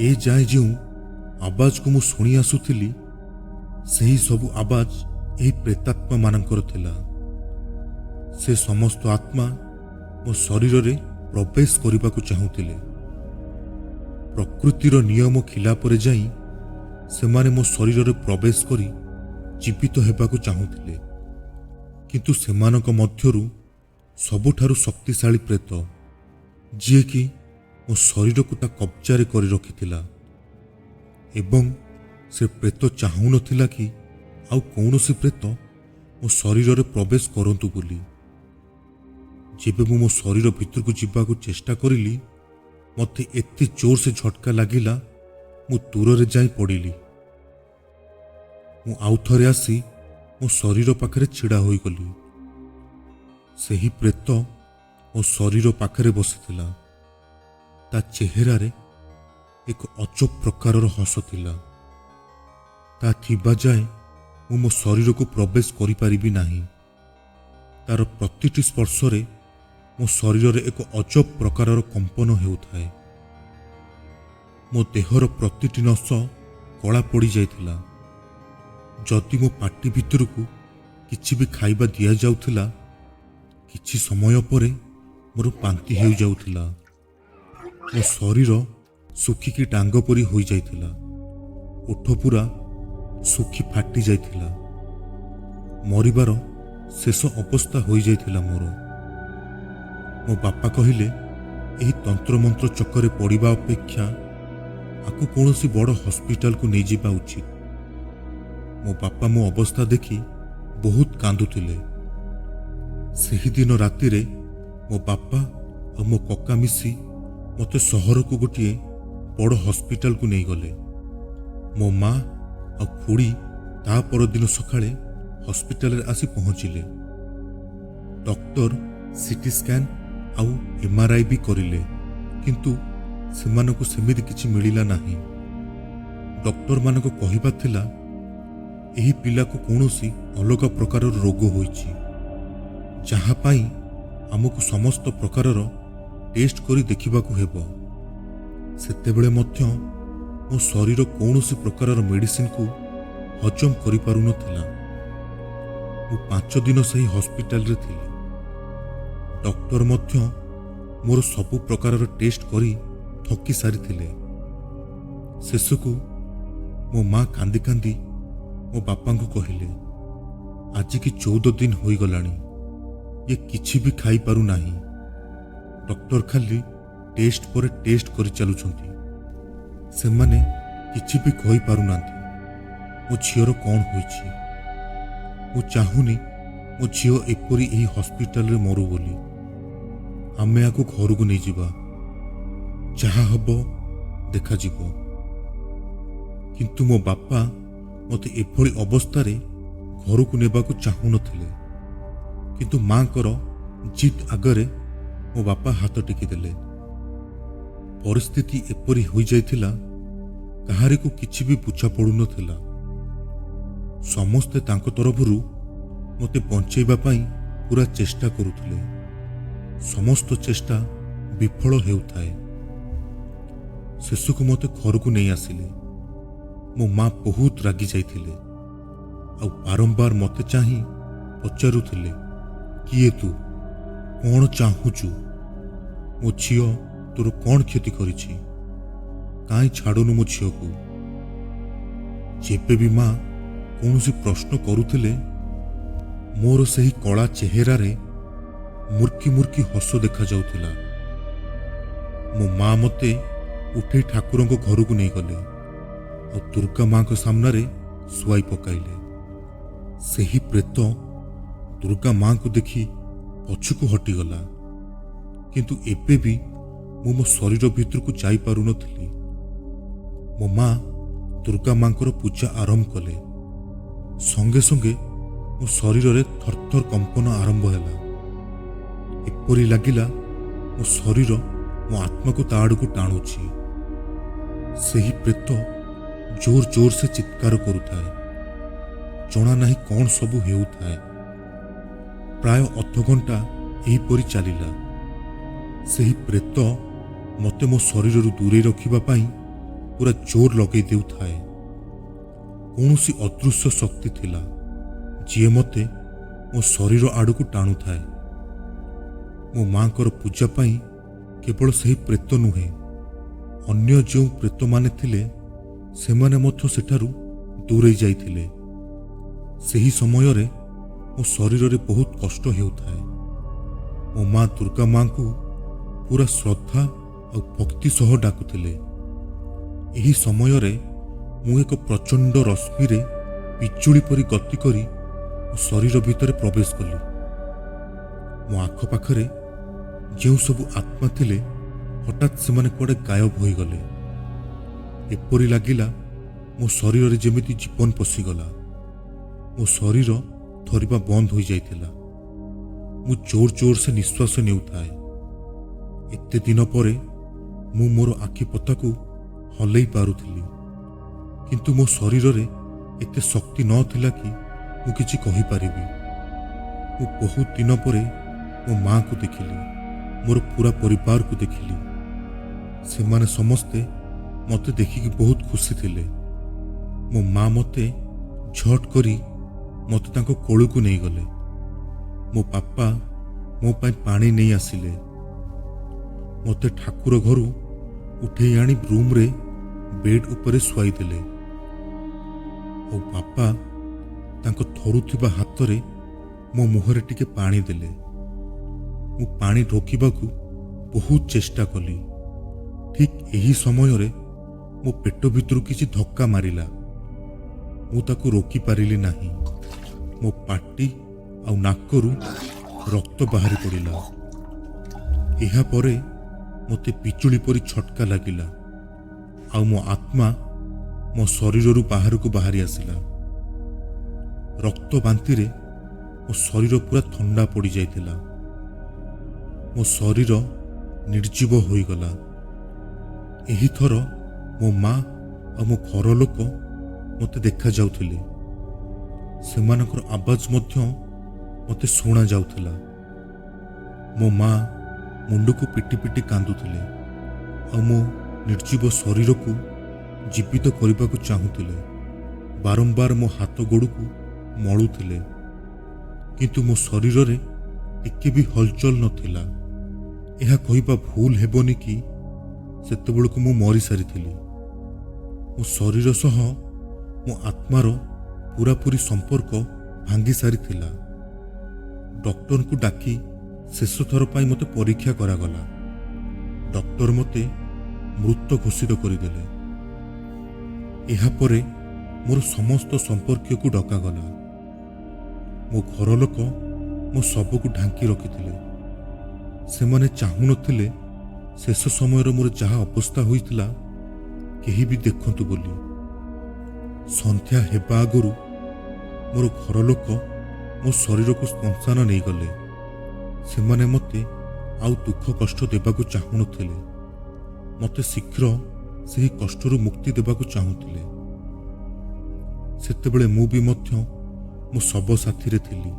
ଏ ଯାଏଁ ଯେଉଁ ଆବାଜକୁ ମୁଁ ଶୁଣି ଆସୁଥିଲି ସେହି ସବୁ ଆବାଜ ଏହି ପ୍ରେତାତ୍ମାମାନଙ୍କର ଥିଲା। ସେ ସମସ୍ତ ଆତ୍ମା ମୋ ଶରୀରରେ ପ୍ରବେଶ କରିବାକୁ ଚାହୁଁଥିଲେ। ପ୍ରକୃତିର ନିୟମ ଖିଲାପରେ ଯାଇ ସେମାନେ ମୋ ଶରୀରରେ ପ୍ରବେଶ କରି ଜୀବିତ ହେବାକୁ ଚାହୁଁଥିଲେ। କିନ୍ତୁ ସେମାନଙ୍କ ମଧ୍ୟରୁ ସବୁଠାରୁ ଶକ୍ତିଶାଳୀ ପ୍ରେତ, ଯିଏକି ମୋ ଶରୀରକୁ ତା କବ୍ଜାରେ କରି ରଖିଥିଲା, ଏବଂ ସେ ପ୍ରେତ ଚାହୁଁନଥିଲା କି ଆଉ କୌଣସି ପ୍ରେତ ମୋ ଶରୀରରେ ପ୍ରବେଶ କରନ୍ତୁ ବୋଲି। ଯେବେ ମୁଁ ମୋ ଶରୀର ଭିତରକୁ ଯିବାକୁ ଚେଷ୍ଟା କରିଲି ମୋତେ ଏତେ ଜୋରସେ ଝଟକା ଲାଗିଲା ମୁଁ ଦୂରରେ ଯାଇ ପଡ଼ିଲି। ମୁଁ ଆଉ ଥରେ ଆସି ମୋ ଶରୀର ପାଖରେ ଛିଡ଼ା ହୋଇଗଲି। ସେହି ପ୍ରେତ ମୋ ଶରୀର ପାଖରେ ବସିଥିଲା। ତା ଚେହେରାରେ ଏକ ଅଜବ ପ୍ରକାରର ହସ ଥିଲା। ତା ଥିବା ଯାଏ ମୁଁ ମୋ ଶରୀରକୁ ପ୍ରବେଶ କରିପାରିବି ନାହିଁ। ତାର ପ୍ରତିଟି ସ୍ପର୍ଶରେ ମୋ ଶରୀରରେ ଏକ ଅଜବ ପ୍ରକାରର କମ୍ପନ ହେଉଥାଏ। ମୋ ଦେହର ପ୍ରତିଟି ନସ କଳା ପଡ଼ିଯାଇଥିଲା। ଯଦି ମୋ ପାଟି ଭିତରକୁ କିଛି ବି ଖାଇବା ଦିଆଯାଉଥିଲା କିଛି ସମୟ ପରେ ମୋର ବାନ୍ତି ହେଉଯାଉଥିଲା। ମୋ ଶରୀର ଶୁଖିକି ଡାଙ୍ଗ ପରି ହୋଇଯାଇଥିଲା। ଓଠ ପୁରା ଶୁଖି ଫାଟି ଯାଇଥିଲା। ମରିବାର ଶେଷ ଅବସ୍ଥା ହୋଇଯାଇଥିଲା ମୋର। ମୋ ବାପା କହିଲେ, ଏହି ତନ୍ତ୍ରମନ୍ତ୍ର ଚକରେ ପଡ଼ିବା ଅପେକ୍ଷା ଆକୁ କୌଣସି ବଡ଼ ହସ୍ପିଟାଲକୁ ନେଇଯିବା ଉଚିତ। ମୋ ବାପା ମୋ ଅବସ୍ଥା ଦେଖି ବହୁତ କାନ୍ଦୁଥିଲେ। ସେହିଦିନ ରାତିରେ ମୋ ବାପା ଆଉ ମୋ କକା ମିଶି ମୋତେ ସହରକୁ ଗୋଟିଏ ବଡ଼ ହସ୍ପିଟାଲକୁ ନେଇଗଲେ। ମୋ ମା ଆଉ ଖୁଡ଼ି ତା ପରଦିନ ସକାଳେ ହସ୍ପିଟାଲରେ ଆସି ପହଞ୍ଚିଲେ। ଡକ୍ଟର ସିଟି ସ୍କାନ ଆଉ MRI ବି କରିଲେ, କିନ୍ତୁ ସେମାନଙ୍କୁ ସେମିତି କିଛି ମିଳିଲା ନାହିଁ। ଡକ୍ଟରମାନଙ୍କ କହିବା ଥିଲା ଏହି ପିଲାକୁ କୌଣସି ଅଲଗା ପ୍ରକାରର ରୋଗ ହୋଇଛି, ଯାହା ପାଇଁ ଆମକୁ ସମସ୍ତ ପ୍ରକାରର ଟେଷ୍ଟ କରି ଦେଖିବାକୁ ହେବ। ସେତେବେଳେ ମଧ୍ୟ ମୋ ଶରୀର କୌଣସି ପ୍ରକାରର ମେଡିସିନକୁ ହଜମ କରିପାରୁନଥିଲା। ମୁଁ 5 ଦିନ ସେହି ହସ୍ପିଟାଲରେ ଥିଲି। ଡକ୍ଟର ମଧ୍ୟ ମୋର ସବୁ ପ୍ରକାରର ଟେଷ୍ଟ କରି ଥକି ସାରିଥିଲେ। ଶେଷକୁ ମୋ ମା କାନ୍ଦି କାନ୍ଦି ମୋ ବାପାଙ୍କୁ କହିଲେ, ଆଜିକି 14 ଦିନ ହୋଇଗଲାଣି, ଇଏ କିଛି ବି ଖାଇପାରୁନାହିଁ। ଡକ୍ଟର ଖାଲି ଟେଷ୍ଟ ପରେ ଟେଷ୍ଟ କରିଚାଲୁଛନ୍ତି। ସେମାନେ କିଛି ବି କହିପାରୁନାହାନ୍ତି ମୋ ଝିଅର କ'ଣ ହୋଇଛି। ମୁଁ ଚାହୁଁନି ମୋ ମୋ ଝିଅ ଏପରି ଏହି ହସ୍ପିଟାଲରେ ମରୁ ବୋଲି। ଆମେ ଆକୁ ଘରକୁ ନେଇଯିବା, ଯାହା ହବ ଦେଖାଯିବ। କିନ୍ତୁ ମୋ ବାପା ମୋତେ ଏଭଳି ଅବସ୍ଥାରେ ଘରକୁ ନେବାକୁ ଚାହୁଁନଥିଲେ। କିନ୍ତୁ ମାଙ୍କର ଜିଦ୍ ଆଗରେ ମୋ ବାପା ହାତ ଟେକିଦେଲେ। ପରିସ୍ଥିତି ଏପରି ହୋଇଯାଇଥିଲା, କାହାରିକୁ କିଛି ବି ବୁଝା ପଡ଼ୁନଥିଲା। ସମସ୍ତେ ତାଙ୍କ ତରଫରୁ ମୋତେ ବଞ୍ଚାଇବା ପାଇଁ ପୁରା ଚେଷ୍ଟା କରୁଥିଲେ। ସମସ୍ତ ଚେଷ୍ଟା ବିଫଳ ହେଉଥାଏ। ଶେଷକୁ ମୋତେ ଘରକୁ ନେଇ ଆସିଲେ। ମୋ ମା ବହୁତ ରାଗି ଯାଇଥିଲେ ଆଉ ବାରମ୍ବାର ମୋତେ ଚାହିଁ ପଚାରୁଥିଲେ, କିଏ ତୁ, କ'ଣ ଚାହୁଁଛୁ, ମୋ ଝିଅ ତୋର କ'ଣ କ୍ଷତି କରିଛି, କାହିଁ ଛାଡ଼ୁନୁ ମୋ ଝିଅକୁ। ଯେବେ ବି ମା କୌଣସି ପ୍ରଶ୍ନ କରୁଥିଲେ, ମୋର ସେହି କଳା ଚେହେରାରେ ମୁର୍କି ମୁର୍କି ହସ ଦେଖାଯାଉଥିଲା। ମୋ ମା ମୋତେ ଉଠେଇ ଠାକୁରଙ୍କ ଘରକୁ ନେଇଗଲେ ଆଉ ଦୁର୍ଗା ମାଙ୍କ ସାମ୍ନାରେ ଶୁଆଇ ପକାଇଲେ। ସେହି ପ୍ରେତ ଦୁର୍ଗା ମାଙ୍କୁ ଦେଖି ପଛକୁ ହଟିଗଲା। କିନ୍ତୁ ଏବେ ବି ମୁଁ ମୋ ଶରୀର ଭିତରକୁ ଯାଇପାରୁନଥିଲି। ମୋ ମା ଦୁର୍ଗା ମାଙ୍କର ପୂଜା ଆରମ୍ଭ କଲେ। ସଙ୍ଗେ ସଙ୍ଗେ ମୋ ଶରୀରରେ ଥରଥର କମ୍ପନ ଆରମ୍ଭ ହେଲା। ଏପରି ଲାଗିଲା ମୋ ଶରୀର ମୋ ଆତ୍ମାକୁ ତା ଆଡ଼କୁ ଟାଣୁଛି। ସେହି ପ୍ରେତ ଜୋର ଜୋର ସେ ଚିତ୍କାର କରୁଥାଏ। ଜଣା ନାହିଁ କ'ଣ ସବୁ ହେଉଥାଏ। ପ୍ରାୟ ଅଧଘଣ୍ଟା ଏହିପରି ଚାଲିଲା। ସେହି ପ୍ରେତ ମୋତେ ମୋ ଶରୀରରୁ ଦୂରେଇ ରଖିବା ପାଇଁ ପୁରା ଜୋର ଲଗେଇ ଦେଉଥାଏ। କୌଣସି ଅଦୃଶ୍ୟ ଶକ୍ତି ଥିଲା, ଯିଏ ମୋତେ ମୋ ଶରୀର ଆଡ଼କୁ ଟାଣୁଥାଏ। ମୋ ମାଙ୍କର ପୂଜା ପାଇଁ କେବଳ ସେହି ପ୍ରେତ ନୁହେଁ, ଅନ୍ୟ ଯେଉଁ ପ୍ରେତମାନେ ଥିଲେ ସେମାନେ ମଧ୍ୟ ସେଠାରୁ ଦୂରେଇ ଯାଇଥିଲେ। ସେହି ସମୟରେ ମୋ ଶରୀରରେ ବହୁତ କଷ୍ଟ ହେଉଥାଏ। ମୋ ମା ଦୁର୍ଗା ମାଙ୍କୁ ପୁରା ଶ୍ରଦ୍ଧା ଆଉ ଭକ୍ତି ସହ ଡାକୁଥିଲେ। ଏହି ସମୟରେ ମୁଁ ଏକ ପ୍ରଚଣ୍ଡ ରଶ୍ମିରେ ବିଜୁଳି ପରି ଗତି କରି ମୋ ଶରୀର ଭିତରେ ପ୍ରବେଶ କଲି। ମୋ ଆଖପାଖରେ ଯେଉଁ ସବୁ ଆତ୍ମା ଥିଲେ, ହଠାତ୍ ସେମାନେ କୁଆଡ଼େ ଗାୟବ ହୋଇଗଲେ। ଏପରି ଲାଗିଲା ମୋ ଶରୀରରେ ଯେମିତି ଜୀବନ ପଶିଗଲା। ମୋ ଶରୀର ଥରିବା ବନ୍ଦ ହୋଇଯାଇଥିଲା। ମୁଁ ଜୋର ଜୋର ସେ ନିଶ୍ୱାସ ନେଉଥାଏ। ଏତେ ଦିନ ପରେ ମୁଁ ମୋର ଆଖିପତାକୁ ହଲେଇ ପାରୁଥିଲି। କିନ୍ତୁ ମୋ ଶରୀରରେ ଏତେ ଶକ୍ତି ନଥିଲା କି ମୁଁ କିଛି କହିପାରିବି। ମୁଁ ବହୁତ ଦିନ ପରେ ମୋ ମାଙ୍କୁ ଦେଖିଲି, ମୋର ପୁରା ପରିବାରକୁ ଦେଖିଲି। ସେମାନେ ସମସ୍ତେ ମୋତେ ଦେଖିକି ବହୁତ ଖୁସି ଥିଲେ। ମୋ ମା ମୋତେ ଝଟ୍ କରି ମୋତେ ତାଙ୍କ କୋଳକୁ ନେଇଗଲେ। ମୋ ବାପା ମୋ ପାଇଁ ପାଣି ନେଇ ଆସିଲେ। ମୋତେ ଠାକୁର ଘରୁ ଉଠେଇ ଆଣି ରୁମ୍ରେ ବେଡ୍ ଉପରେ ଶୁଆଇଦେଲେ। ଆଉ ବାପା ତାଙ୍କ ଥରୁଥିବା ହାତରେ ମୋ ମୁହଁରେ ଟିକେ ପାଣି ଦେଲେ। ମୁଁ ପାଣି ରୋକିବାକୁ ବହୁତ ଚେଷ୍ଟା କଲି। ଠିକ୍ ଏହି ସମୟରେ ମୋ ପେଟ ଭିତରୁ କିଛି ଧକ୍କା ମାରିଲା। ମୁଁ ତାକୁ ରୋକିପାରିଲି ନାହିଁ। ମୋ ପାଟି ଆଉ ନାକରୁ ରକ୍ତ ବାହାରି ପଡ଼ିଲା। ଏହାପରେ ମୋତେ ବିଜୁଳି ପରି ଝଟକା ଲାଗିଲା ଆଉ ମୋ ଆତ୍ମା ମୋ ଶରୀରରୁ ବାହାରକୁ ବାହାରି ଆସିଲା। ରକ୍ତ ବାନ୍ତିରେ ମୋ ଶରୀର ପୁରା ଥଣ୍ଡା ପଡ଼ିଯାଇଥିଲା। ମୋ ଶରୀର ନିର୍ଜୀବ ହୋଇଗଲା। ଏହିଥର ମୋ ମା ଆଉ ମୋ ଘର ଲୋକ ମୋତେ ଦେଖାଯାଉଥିଲେ। ସେମାନଙ୍କର ଆବାଜ ମଧ୍ୟ ମୋତେ ଶୁଣା ଯାଉଥିଲା। ମୋ ମା ମୁଣ୍ଡକୁ ପିଟି ପିଟି କାନ୍ଦୁଥିଲେ ଆଉ ମୋ ନିର୍ଜୀବ ଶରୀରକୁ ଜୀବିତ କରିବାକୁ ଚାହୁଁଥିଲେ। ବାରମ୍ବାର ମୋ ହାତ ଗୋଡ଼କୁ ମଳୁଥିଲେ, କିନ୍ତୁ ମୋ ଶରୀରରେ ଟିକେ ବି ହଲଚଲ ନଥିଲା। ଏହା କହିବା ଭୁଲ ହେବନି କି ସେତେବେଳକୁ ମୁଁ ମରିସାରିଥିଲି। ମୋ ଶରୀର ସହ ମୋ ଆତ୍ମାର ପୁରାପୁରି ସମ୍ପର୍କ ଭାଙ୍ଗି ସାରିଥିଲା। ଡକ୍ଟରଙ୍କୁ ଡାକି ଶେଷ ଥର ପାଇଁ ମୋତେ ପରୀକ୍ଷା କରାଗଲା। ଡକ୍ଟର ମୋତେ ମୃତ ଘୋଷିତ କରିଦେଲେ। ଏହାପରେ ମୋର ସମସ୍ତ ସମ୍ପର୍କୀୟକୁ ଡକାଗଲା। ମୋ ଘର ଲୋକ ମୋ ଶବକୁ ଢାଙ୍କି ରଖିଥିଲେ। ସେମାନେ ଚାହୁଁନଥିଲେ ଶେଷ ସମୟରେ ମୋର ଯାହା ଅବସ୍ଥା ହୋଇଥିଲା କେହି ବି ଦେଖନ୍ତୁ ବୋଲି। ସନ୍ଧ୍ୟା ହେବା ଆଗରୁ ମୋର ଘର ଲୋକ ମୋ ଶରୀରକୁ ଶ୍ମଶାନ ନେଇଗଲେ। ସେମାନେ ମୋତେ ଆଉ ଦୁଃଖ କଷ୍ଟ ଦେବାକୁ ଚାହୁଁନଥିଲେ। ମୋତେ ଶୀଘ୍ର ସେହି କଷ୍ଟରୁ ମୁକ୍ତି ଦେବାକୁ ଚାହୁଁଥିଲେ। ସେତେବେଳେ ମୁଁ ବି ମଧ୍ୟ ମୋ ଶବ ସାଥିରେ ଥିଲି।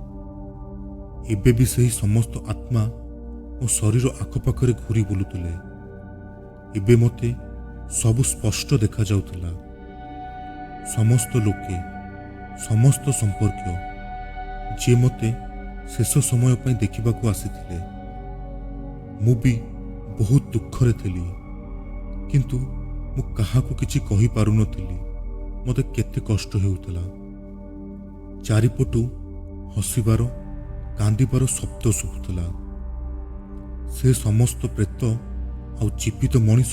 ଏବେ ବି ସେହି ସମସ୍ତ ଆତ୍ମା ମୋ ଶରୀର ଆଖପାଖରେ ଘୁରି ବୁଲୁଥିଲେ। ଏବେ ମୋତେ ସବୁ ସ୍ପଷ୍ଟ ଦେଖାଯାଉଥିଲା। ସମସ୍ତ ଲୋକେ, ସମସ୍ତ ସମ୍ପର୍କୀୟ ଯିଏ ମୋତେ ଶେଷ ସମୟ ପାଇଁ ଦେଖିବାକୁ ଆସିଥିଲେ। ମୁଁ ବି ବହୁତ ଦୁଃଖରେ ଥିଲି, କିନ୍ତୁ ମୁଁ କାହାକୁ କିଛି କହିପାରୁନଥିଲି। ମୋତେ କେତେ କଷ୍ଟ ହେଉଥିଲା। ଚାରିପଟୁ ହସିବାର, କାନ୍ଦିବାର ଶବ୍ଦ ଶୁଭୁଥିଲା। ସେ ସମସ୍ତ ପ୍ରେତ ଆଉ ଜୀବିତ ମଣିଷ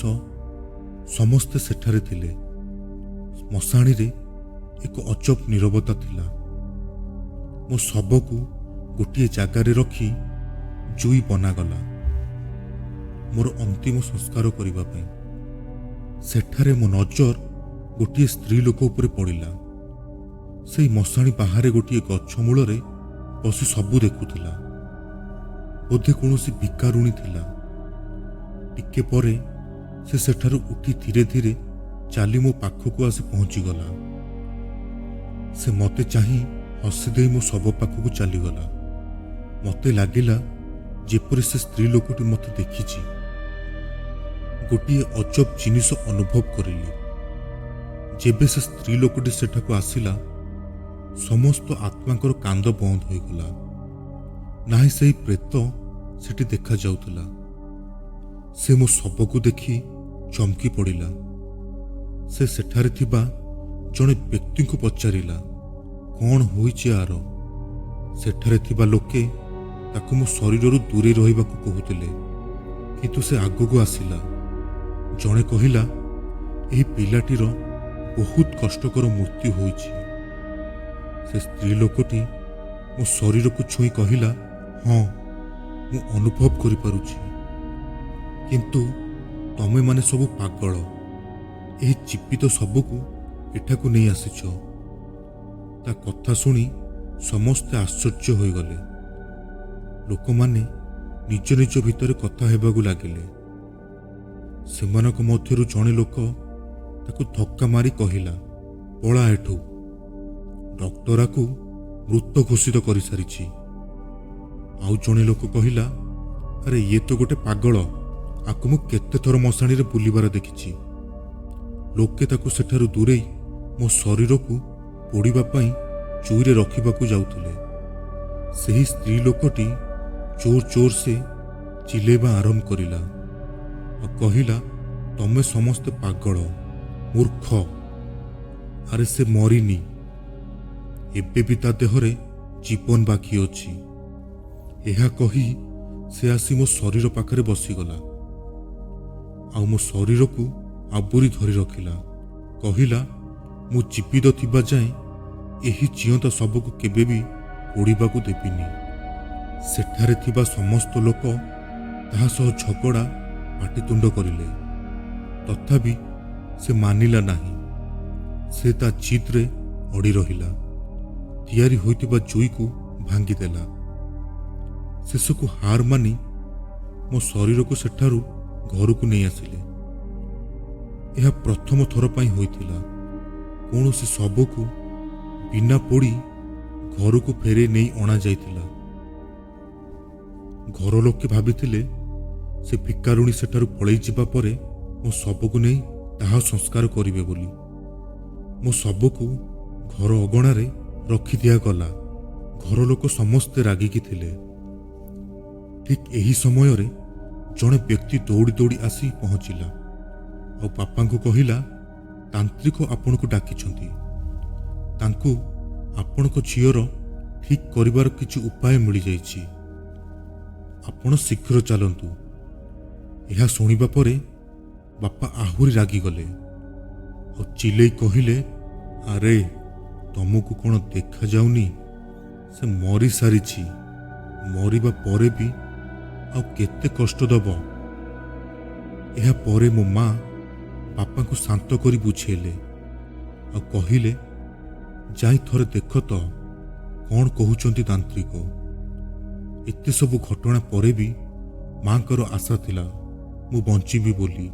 ସମସ୍ତେ ସେଠାରେ ଥିଲେ। ଶ୍ମଶାଣୀରେ ଏକ ଅଜବ ନୀରବତା ଥିଲା। ମୋ ଶବକୁ ଗୋଟିଏ ଜାଗାରେ ରଖି ଜୁଇ ବନାଗଲା ମୋର ଅନ୍ତିମ ସଂସ୍କାର କରିବା ପାଇଁ। ସେଠାରେ ମୋ ନଜର ଗୋଟିଏ ସ୍ତ୍ରୀ ଲୋକ ଉପରେ ପଡ଼ିଲା। ସେଇ ମଶାଣୀ ବାହାରେ ଗୋଟିଏ ଗଛ ମୂଳରେ ବସି ସବୁ ଦେଖୁଥିଲା। ବୋଧେ କୌଣସି ଭିକାରୁଣୀ ଥିଲା। ଟିକେ ପରେ ସେ ସେଠାରୁ ଉଠି ଧୀରେ ଧୀରେ ଚାଲି ମୋ ପାଖକୁ ଆସି ପହଞ୍ଚିଗଲା। ସେ ମୋତେ ଚାହିଁ ହସିଦେଇ ମୋ ଶବ ପାଖକୁ ଚାଲିଗଲା। ମୋତେ ଲାଗିଲା ଯେପରି ସେ ସ୍ତ୍ରୀ ଲୋକଟି ମୋତେ ଦେଖିଛି। ଗୋଟିଏ ଅଜବ ଜିନିଷ ଅନୁଭବ କରିଲି। ଯେବେ ସେ ସ୍ତ୍ରୀ ଲୋକଟି ସେଠାକୁ ଆସିଲା, ସମସ୍ତ ଆତ୍ମାଙ୍କର କାନ୍ଦ ବନ୍ଦ ହୋଇଗଲା। ନାହିଁ ସେହି ପ୍ରେତ ସେଠି ଦେଖାଯାଉଥିଲା। ସେ ମୋ ଶବକୁ ଦେଖି ଚମକି ପଡ଼ିଲା। ସେ ସେଠାରେ ଥିବା ଜଣେ ବ୍ୟକ୍ତିଙ୍କୁ ପଚାରିଲା, କ'ଣ ହୋଇଛି ଆର? ସେଠାରେ ଥିବା ଲୋକେ ତାକୁ ମୋ ଶରୀରରୁ ଦୂରେଇ ରହିବାକୁ କହୁଥିଲେ, କିନ୍ତୁ ସେ ଆଗକୁ ଆସିଲା। ଜଣେ କହିଲା, ଏହି ପିଲାଟିର ବହୁତ କଷ୍ଟକର ମୃତ୍ୟୁ ହୋଇଛି। ସେ ସ୍ତ୍ରୀ ଲୋକଟି ମୋ ଶରୀରକୁ ଛୁଇଁ କହିଲା, ହଁ, ମୁଁ ଅନୁଭବ କରିପାରୁଛି, କିନ୍ତୁ ତମେମାନେ ସବୁ ପାଗଳ। ଏହି ଜୀବିତ ଶବକୁ ଏଠାକୁ ନେଇ ଆସିଛ। ତା କଥା ଶୁଣି ସମସ୍ତେ ଆଶ୍ଚର୍ଯ୍ୟ ହୋଇଗଲେ। ଲୋକମାନେ ନିଜ ନିଜ ଭିତରେ କଥା ହେବାକୁ ଲାଗିଲେ। ସେମାନଙ୍କ ମଧ୍ୟରୁ ଜଣେ ଲୋକ ତାକୁ ଧକ୍କା ମାରି କହିଲା, ପଳା ଏଠୁ, ଡକ୍ଟର ଆକୁ ମୃତ ଘୋଷିତ କରିସାରିଛି। ଆଉ ଜଣେ ଲୋକ କହିଲା, ଆରେ ଇଏ ତ ଗୋଟେ ପାଗଳ, ଆକୁ ମୁଁ କେତେଥର ମଶାଣୀରେ ବୁଲିବାର ଦେଖିଛି। ଲୋକେ ତାକୁ ସେଠାରୁ ଦୂରେଇ ମୋ ଶରୀରକୁ ପୋଡ଼ିବା ପାଇଁ ଚୁଇରେ ରଖିବାକୁ ଯାଉଥିଲେ। ସେହି ସ୍ତ୍ରୀ ଲୋକଟି ଜୋର ଜୋର ସେ ଚିଲେଇବା ଆରମ୍ଭ କରିଲା ଆଉ କହିଲା, ତମେ ସମସ୍ତେ ପାଗଳ, ମୂର୍ଖ। ଆରେ ସେ ମରିନି, ଏବେ ବି ତା ଦେହରେ ଜୀବନ ବାକି ଅଛି। ଏହା କହି ସେ ଆସି ମୋ ଶରୀର ପାଖରେ ବସିଗଲା ଆଉ ମୋ ଶରୀରକୁ ଆବୁରି ଧରି ରଖିଲା। କହିଲା, ମୁଁ ଜୀବିତ ଥିବା ଯାଏଁ ଏହି ଜିଅନ୍ତା ଶବକୁ କେବେ ବି ପୋଡ଼ିବାକୁ ଦେବିନି। ସେଠାରେ ଥିବା ସମସ୍ତ ଲୋକ ତାହା ସହ ଝଗଡ଼ା ପାଟିତୁଣ୍ଡ କରିଲେ, ତଥାପି ସେ ମାନିଲା ନାହିଁ। ସେ ତା ଜିଦ୍ରେ ଅଡ଼ି ରହିଲା। ତିଆରି ହୋଇଥିବା ଜୁଇକୁ ଭାଙ୍ଗିଦେଲା। ଶେଷକୁ ହାର ମାନି ମୋ ଶରୀରକୁ ସେଠାରୁ ଘରକୁ ନେଇ ଆସିଲେ। ଏହା ପ୍ରଥମ ଥର ପାଇଁ ହୋଇଥିଲା। କୌଣସି ଶବକୁ ବିନା ପୋଡ଼ି ଘରକୁ ଫେରାଇ ନେଇ ଅଣାଯାଇଥିଲା। ଘର ଲୋକେ ଭାବିଥିଲେ ସେ ଭିକାରୁଣୀ ସେଠାରୁ ପଳେଇ ଯିବା ପରେ ମୋ ଶବକୁ ନେଇ ଦାହ ସଂସ୍କାର କରିବେ ବୋଲି। ମୋ ଶବକୁ ଘର ଅଗଣାରେ ରଖିଦିଆଗଲା। ଘର ଲୋକ ସମସ୍ତେ ରାଗିକି ଥିଲେ। ଠିକ୍ ଏହି ସମୟରେ ଜଣେ ବ୍ୟକ୍ତି ଦୌଡ଼ି ଦୌଡ଼ି ଆସି ପହଞ୍ଚିଲା ଆଉ ବାପାଙ୍କୁ କହିଲା, ତାନ୍ତ୍ରିକ ଆପଣଙ୍କୁ ଡାକିଛନ୍ତି। ତାଙ୍କୁ ଆପଣଙ୍କ ଝିଅର ଠିକ୍ କରିବାର କିଛି ଉପାୟ ମିଳିଯାଇଛି। ଆପଣ ଶୀଘ୍ର ଚାଲନ୍ତୁ। ଏହା ଶୁଣିବା ପରେ ବାପା ଆହୁରି ରାଗିଗଲେ ଆଉ ଚିଲେଇ କହିଲେ, ଆରେ ତମକୁ କ'ଣ ଦେଖାଯାଉନି? ସେ ମରିସାରିଛି। ମରିବା ପରେ ବି ଆଉ କେତେ କଷ୍ଟ ଦେବ। ଏହା ପରେ ମୋ ମା ବାପାଙ୍କୁ ଶାନ୍ତ କରି ବୁଝେଇଲେ ଆଉ କହିଲେ, ଯାଇ ଥରେ ଦେଖ ତ କ'ଣ କହୁଛନ୍ତି ତାନ୍ତ୍ରିକ। ଏତେ ସବୁ ଘଟଣା ପରେ ବି ମାଙ୍କର ଆଶା ଥିଲା ମୁଁ ବଞ୍ଚିବି ବୋଲି।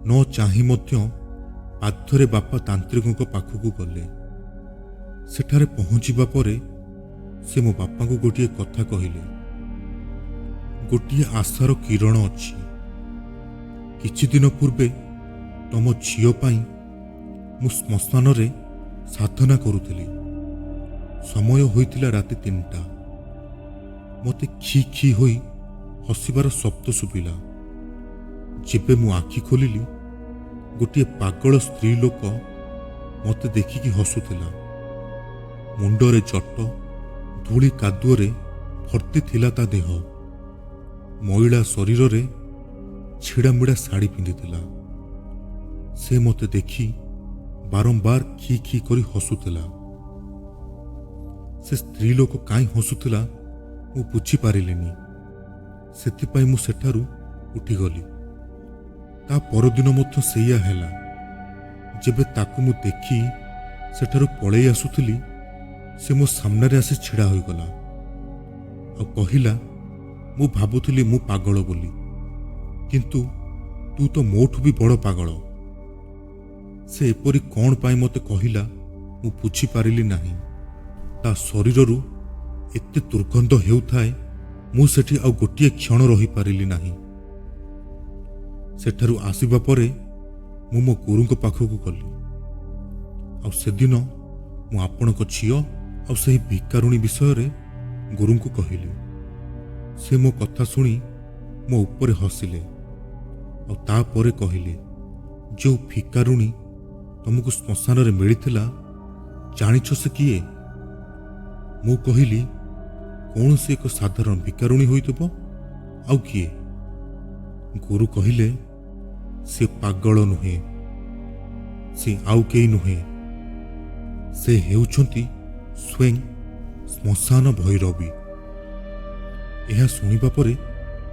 ନ ଚାହିଁ ମଧ୍ୟ ବାଧ୍ୟରେ ବାପା ତାନ୍ତ୍ରିକଙ୍କ ପାଖକୁ ଗଲେ। ସେଠାରେ ପହଞ୍ଚିବା ପରେ ସେ ମୋ ବାପାଙ୍କୁ ଗୋଟିଏ କଥା କହିଲେ, ଗୋଟିଏ ଆଶାର କିରଣ ଅଛି। କିଛି ଦିନ ପୂର୍ବେ ତମ ଝିଅ ପାଇଁ ମୁଁ ଶ୍ମଶାନରେ ସାଧନା କରୁଥିଲି। ସମୟ ହୋଇଥିଲା ରାତି 3ଟା। ମୋତେ ଖି ଖି ହୋଇ ହସିବାର ଶବ୍ଦ ଶୁଭିଲା। ଯେବେ ମୁଁ ଆଖି ଖୋଲିଲି, ଗୋଟିଏ ପାଗଳ ସ୍ତ୍ରୀ ଲୋକ ମୋତେ ଦେଖିକି ହସୁଥିଲା। ମୁଣ୍ଡରେ ଜଟ, ଧୂଳି କାଦୁଅରେ ଭର୍ତ୍ତି ଥିଲା ତା ଦେହ। ମଇଳା ଶରୀରରେ ଛିଡ଼ାମିଡ଼ା ଶାଢ଼ୀ ପିନ୍ଧିଥିଲା। ସେ ମୋତେ ଦେଖି ବାରମ୍ବାର ଖି ଖି କରି ହସୁଥିଲା। ସେ ସ୍ତ୍ରୀ ଲୋକ କାହିଁ ହସୁଥିଲା ମୁଁ ବୁଝିପାରିଲିନି। ସେଥିପାଇଁ ମୁଁ ସେଠାରୁ ଉଠିଗଲି। ତା ପରଦିନ ମଧ୍ୟ ସେଇଆ ହେଲା। ଯେବେ ତାକୁ ମୁଁ ଦେଖି ସେଠାରୁ ପଳେଇ ଆସୁଥିଲି, ସେ ମୋ ସାମ୍ନାରେ ଆସି ଛିଡ଼ା ହୋଇଗଲା ଆଉ କହିଲା, ମୁଁ ଭାବୁଥିଲି ମୁଁ ପାଗଳ ବୋଲି, କିନ୍ତୁ ତୁ ତ ମୋଠୁ ବି ବଡ଼ ପାଗଳ। ସେ ଏପରି କ'ଣ ପାଇଁ ମୋତେ କହିଲା ମୁଁ ବୁଝିପାରିଲି ନାହିଁ। ତା ଶରୀରରୁ ଏତେ ଦୁର୍ଗନ୍ଧ ହେଉଥାଏ, ମୁଁ ସେଠି ଆଉ ଗୋଟିଏ କ୍ଷଣ ରହିପାରିଲି ନାହିଁ। ସେଠାରୁ ଆସିବା ପରେ ମୁଁ ମୋ ଗୁରୁଙ୍କ ପାଖକୁ ଗଲି ଆଉ ସେଦିନ ମୁଁ ଆପଣଙ୍କ ଝିଅ ଆଉ ସେହି ଭିକାରୁଣୀ ବିଷୟରେ ଗୁରୁଙ୍କୁ କହିଲି। ସେ ମୋ କଥା ଶୁଣି ମୋ ଉପରେ ହସିଲେ ଆଉ ତାପରେ କହିଲେ, ଯେଉଁ ଭିକାରୁଣୀ ତମକୁ ଶ୍ମଶାନରେ ମିଳିଥିଲା, ଜାଣିଛ ସେ କିଏ? ମୁଁ କହିଲି, କୌଣସି ଏକ ସାଧାରଣ ଭିକାରୁଣୀ ହୋଇଥିବ, ଆଉ କିଏ? ଗୁରୁ କହିଲେ, ସେ ପାଗଳ ନୁହେଁ, ସେ ଆଉ କେହି ନୁହେଁ, ସେ ହେଉଛନ୍ତି ସ୍ୱୟଂ ଶ୍ମଶାନ ଭୈରବୀ। ଏହା ଶୁଣିବା ପରେ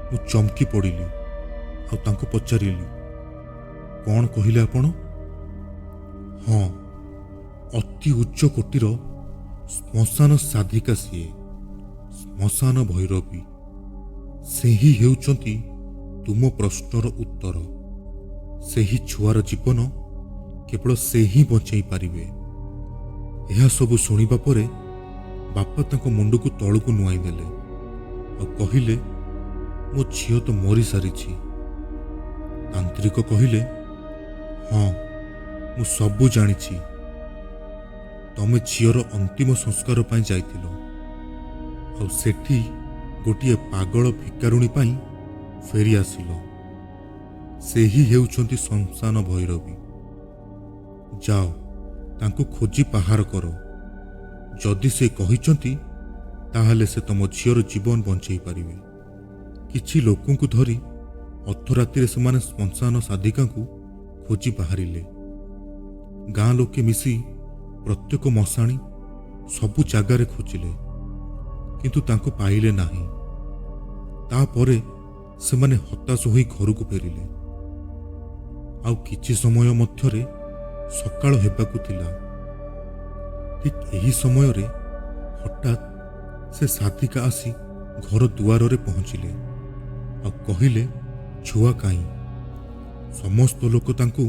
ମୁଁ ଚମକି ପଡ଼ିଲି ଆଉ ତାଙ୍କୁ ପଚାରିଲି, କ'ଣ କହିଲେ ଆପଣ? ହଁ, ଅତି ଉଚ୍ଚ କୋଟିର ଶ୍ମଶାନ ସାଧିକା ସିଏ, ଶ୍ମଶାନ ଭୈରବୀ। ସେହି ହେଉଛନ୍ତି ତୁମ ପ୍ରଶ୍ନର ଉତ୍ତର। ସେହି ଛୁଆର ଜୀବନ କେବଳ ସେ ହିଁ ବଞ୍ଚାଇ ପାରିବେ। ଏହା ସବୁ ଶୁଣିବା ପରେ ବାପା ତାଙ୍କ ମୁଣ୍ଡକୁ ତଳକୁ ନୁଆଇଁ ଦେଲେ ଆଉ କହିଲେ, ମୋ ଝିଅ ତ ମରିସାରିଛି। ତାନ୍ତ୍ରିକ କହିଲେ, ହଁ, ମୁଁ ସବୁ ଜାଣିଛି। ତମେ ଝିଅର ଅନ୍ତିମ ସଂସ୍କାର ପାଇଁ ଯାଇଥିଲ ଆଉ ସେଠି ଗୋଟିଏ ପାଗଳ ଭିକାରୁଣୀ ପାଇଁ ଫେରି ଆସିଲ। ସେହି ହେଉଛନ୍ତି ଶ୍ମଶାନ ଭୈରବୀ। ଯାଅ, ତାଙ୍କୁ ଖୋଜି ବାହାର କର। ଯଦି ସେ କହିଛନ୍ତି, ତାହେଲେ ସେ ତମ ଝିଅର ଜୀବନ ବଞ୍ଚାଇ ପାରିବେ। କିଛି ଲୋକଙ୍କୁ ଧରି ଅର୍ଦ୍ଧରାତିରେ ସେମାନେ ଶ୍ମଶାନ ସାଧିକାଙ୍କୁ ଖୋଜି ବାହାରିଲେ। ଗାଁ ଲୋକେ ମିଶି ପ୍ରତ୍ୟେକ ମଶାଣି, ସବୁ ଜାଗାରେ ଖୋଜିଲେ, କିନ୍ତୁ ତାଙ୍କୁ ପାଇଲେ ନାହିଁ। ତାପରେ ସେମାନେ ହତାଶ ହୋଇ ଘରକୁ ଫେରିଲେ। ଆଉ କିଛି ସମୟ ମଧ୍ୟରେ ସକାଳ ହେବାକୁ ଥିଲା। ଠିକ୍ ଏହି ସମୟରେ ହଠାତ୍ ସେ ସାଧିକା ଆସି ଘର ଦୁଆରରେ ପହଞ୍ଚିଲେ ଆଉ କହିଲେ, ଛୁଆ କାହିଁ? ସମସ୍ତ ଲୋକ ତାଙ୍କୁ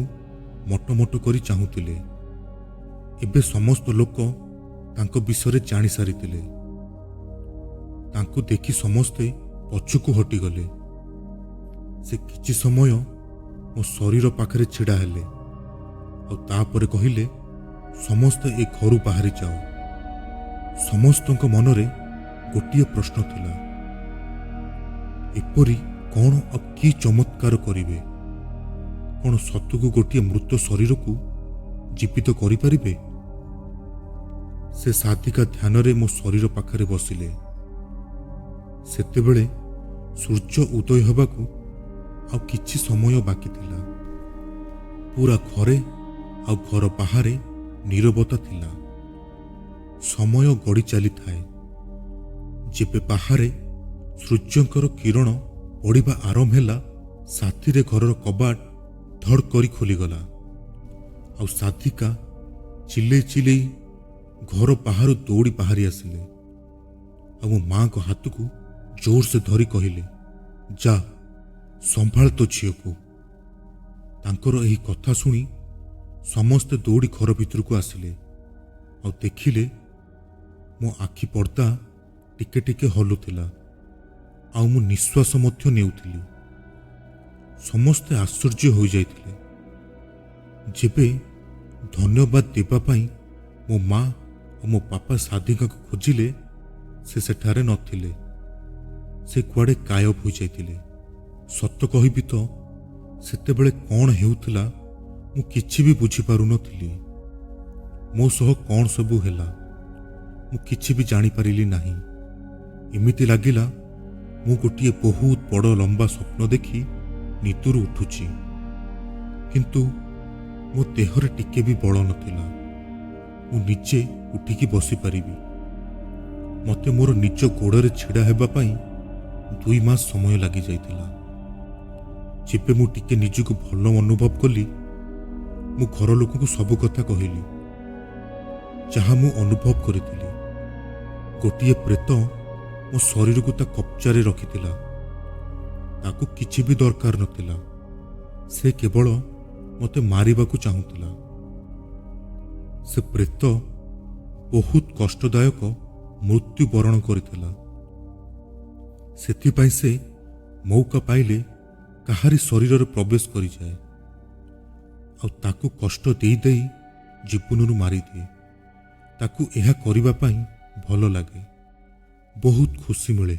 ମଟମଟ କରି ଚାହୁଁଥିଲେ। ଏବେ ସମସ୍ତ ଲୋକ ତାଙ୍କ ବିଷୟରେ ଜାଣିସାରିଥିଲେ। ତାଙ୍କୁ ଦେଖି ସମସ୍ତେ ପଛକୁ ହଟିଗଲେ। ସେ କିଛି ସମୟ ମୋ ଶରୀର ପାଖରେ ଛିଡ଼ା ହେଲେ ଆଉ ତାପରେ କହିଲେ, ସମସ୍ତେ ଏ ଘରୁ ବାହାରି ଯାଅ। ସମସ୍ତଙ୍କ ମନରେ ଗୋଟିଏ ପ୍ରଶ୍ନ ଥିଲା, ଏପରି କ'ଣ ଆଉ କି ଚମତ୍କାର କରିବେ? କ'ଣ ସତକୁ ଗୋଟିଏ ମୃତ ଶରୀରକୁ ଜୀବିତ କରିପାରିବେ? ସେ ସାଧିକା ଧ୍ୟାନରେ ମୋ ଶରୀର ପାଖରେ ବସିଲେ। ସେତେବେଳେ ସୂର୍ଯ୍ୟ ଉଦୟ ହେବାକୁ ଆଉ କିଛି ସମୟ ବାକି ଥିଲା। ପୁରା ଘରେ ଆଉ ଘର ବାହାରେ ନୀରବତା ଥିଲା। ସମୟ ଗଡ଼ି ଚାଲିଥାଏ। ଯେବେ ବାହାରେ ସୂର୍ଯ୍ୟଙ୍କର କିରଣ ପଡ଼ିବା ଆରମ୍ଭ ହେଲା, ସାଥିରେ ଘରର କବାଟ ଧଡ଼ କରି ଖୋଲିଗଲା। ଆଉ ସାଧିକା ଚିଲେଇ ଚିଲେଇ ଘର ବାହାରୁ ଦୌଡ଼ି ବାହାରି ଆସିଲେ ଆଉ ମୋ ମାଙ୍କ ହାତକୁ ଜୋରସେ ଧରି କହିଲେ, ଯା ସମ୍ଭାଳ ତୋ ଝିଅକୁ। ତାଙ୍କର ଏହି କଥା ଶୁଣି ସମସ୍ତେ ଦୌଡ଼ି ଘର ଭିତରକୁ ଆସିଲେ ଆଉ ଦେଖିଲେ ମୋ ଆଖି ପର୍ଦ୍ଦା ଟିକେ ଟିକେ ହଲୁଥିଲା ଆଉ ମୁଁ ନିଶ୍ୱାସ ମଧ୍ୟ ନେଉଥିଲି। ସମସ୍ତେ ଆଶ୍ଚର୍ଯ୍ୟ ହୋଇଯାଇଥିଲେ। ଯେବେ ଧନ୍ୟବାଦ ଦେବା ପାଇଁ ମୋ ମା ଓ ମୋ ବାପା ସାଧିକାକୁ ଖୋଜିଲେ, ସେ ସେଠାରେ ନଥିଲେ। ସେ କୁଆଡ଼େ ଗାୟବ ହୋଇଯାଇଥିଲେ। ସତ କହିବି ତ, ସେତେବେଳେ କ'ଣ ହେଉଥିଲା ମୁଁ କିଛି ବି ବୁଝିପାରୁନଥିଲି। ମୋ ସହ କ'ଣ ସବୁ ହେଲା ମୁଁ କିଛି ବି ଜାଣିପାରିଲି ନାହିଁ। ଏମିତି ଲାଗିଲା ମୁଁ ଗୋଟିଏ ବହୁତ ବଡ଼ ଲମ୍ବା ସ୍ୱପ୍ନ ଦେଖି ନିଦରୁ ଉଠୁଛି, କିନ୍ତୁ ମୋ ଦେହରେ ଟିକେ ବି ବଳ ନଥିଲା। ମୁଁ ନିଜେ ଉଠିକି ବସିପାରିବି। ମୋତେ ମୋର ନିଜ ଗୋଡ଼ରେ ଛିଡ଼ା ହେବା ପାଇଁ 2 ମାସ ସମୟ ଲାଗିଯାଇଥିଲା। ଯେବେ ମୁଁ ଟିକେ ନିଜକୁ ଭଲ ଅନୁଭବ କଲି, ମୁଁ ଘର ଲୋକଙ୍କୁ ସବୁ କଥା କହିଲି, ଯାହା ମୁଁ ଅନୁଭବ କରିଥିଲି। ଗୋଟିଏ ପ୍ରେତ ମୋ ଶରୀରକୁ ତା କବ୍ଜାରେ ରଖିଥିଲା। ତାକୁ କିଛି ବି ଦରକାର ନଥିଲା। ସେ କେବଳ ମୋତେ ମାରିବାକୁ ଚାହୁଁଥିଲା। ସେ ପ୍ରେତ ବହୁତ କଷ୍ଟଦାୟକ ମୃତ୍ୟୁବରଣ କରିଥିଲା। ସେଥିପାଇଁ ସେ ମୌକା ପାଇଲେ କାହାରି ଶରୀରରେ ପ୍ରବେଶ କରିଯାଏ ଆଉ ତାକୁ କଷ୍ଟ ଦେଇ ଦେଇ ଜୀବନରୁ ମାରିଦିଏ। ତାକୁ ଏହା କରିବା ପାଇଁ ଭଲ ଲାଗେ, ବହୁତ ଖୁସି ମିଳେ।